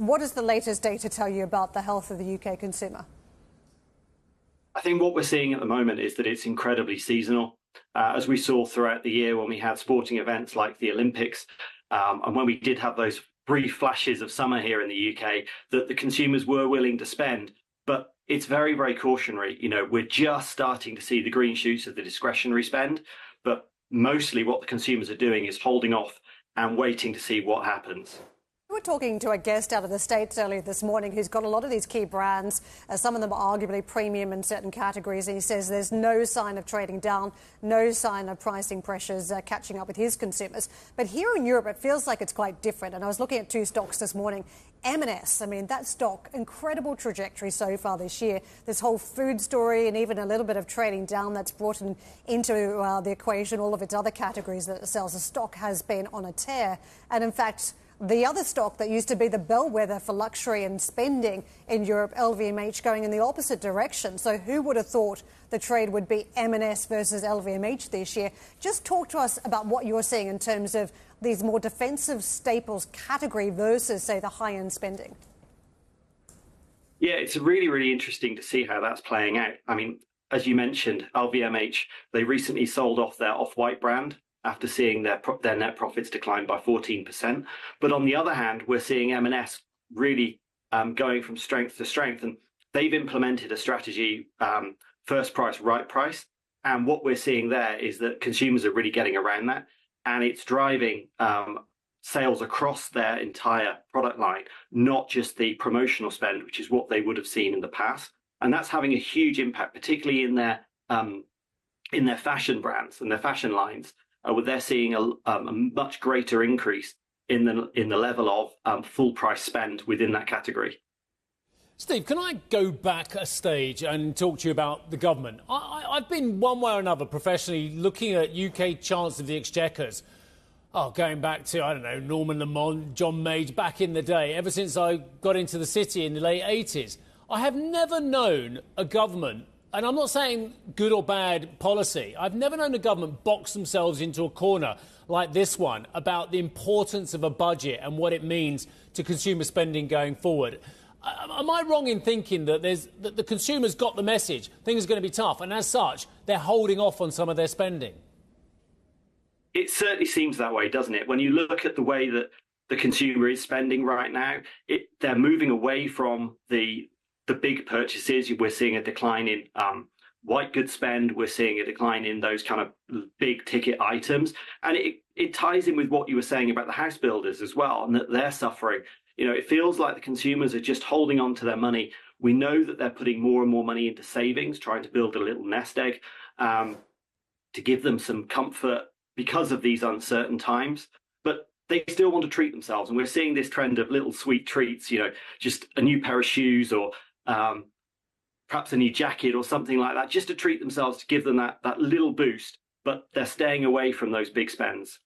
What does the latest data tell you about the health of the UK consumer? I think what we're seeing at the moment is that it's incredibly seasonal. As we saw throughout the year when we had sporting events like the Olympics, and when we did have those brief flashes of summer here in the UK, that the consumers were willing to spend. But it's very, very cautionary. We're just starting to see the green shoots of the discretionary spend, but mostly what the consumers are doing is holding off and waiting to see what happens. We were talking to a guest out of the States earlier this morning who's got a lot of these key brands. Some of them are arguably premium in certain categories. And he says there's no sign of trading down, no sign of pricing pressures catching up with his consumers. But here in Europe, it feels like it's quite different. And I was looking at two stocks this morning. M&S, I mean, that stock, incredible trajectory so far this year. This whole food story and even a little bit of trading down that's brought into the equation all of its other categories that it sells. The stock has been on a tear. And in fact, the other stock that used to be the bellwether for luxury and spending in Europe, LVMH, going in the opposite direction. So who would have thought the trade would be M&S versus LVMH this year? Just talk to us about what you're seeing in terms of these more defensive staples category versus, say, the high-end spending. Yeah, it's really, really interesting to see how that's playing out. I mean, as you mentioned, LVMH, they recently sold off their Off-White brand after seeing their net profits decline by 14%. But on the other hand, we're seeing M&S really going from strength to strength. And they've implemented a strategy, first price, right price. And what we're seeing there is that consumers are really getting around that. And it's driving sales across their entire product line, not just the promotional spend, which is what they would have seen in the past. And that's having a huge impact, particularly in their fashion brands and their fashion lines. Where they're seeing a much greater increase in the level of full price spend within that category. Steve, can I go back a stage and talk to you about the government? I've been one way or another professionally looking at UK Chancellor of the Exchequers. Going back to, I don't know, Norman Lamont, John Major, back in the day, ever since I got into the city in the late 80s. I have never known a government, and I'm not saying good or bad policy, I've never known a government box themselves into a corner like this one about the importance of a budget and what it means to consumer spending going forward. Am I wrong in thinking that the consumers got the message, things are going to be tough, and as such, they're holding off on some of their spending? It certainly seems that way, doesn't it? When you look at the way that the consumer is spending right now, they're moving away from the big purchases. We're seeing a decline in white goods spend. We're seeing a decline in those kind of big ticket items. And it ties in with what you were saying about the house builders as well, and that they're suffering. It feels like the consumers are just holding on to their money. We know that they're putting more and more money into savings, trying to build a little nest egg to give them some comfort because of these uncertain times. But they still want to treat themselves. And we're seeing this trend of little sweet treats, just a new pair of shoes or perhaps a new jacket or something like that, just to treat themselves, to give them that little boost. But they're staying away from those big spends.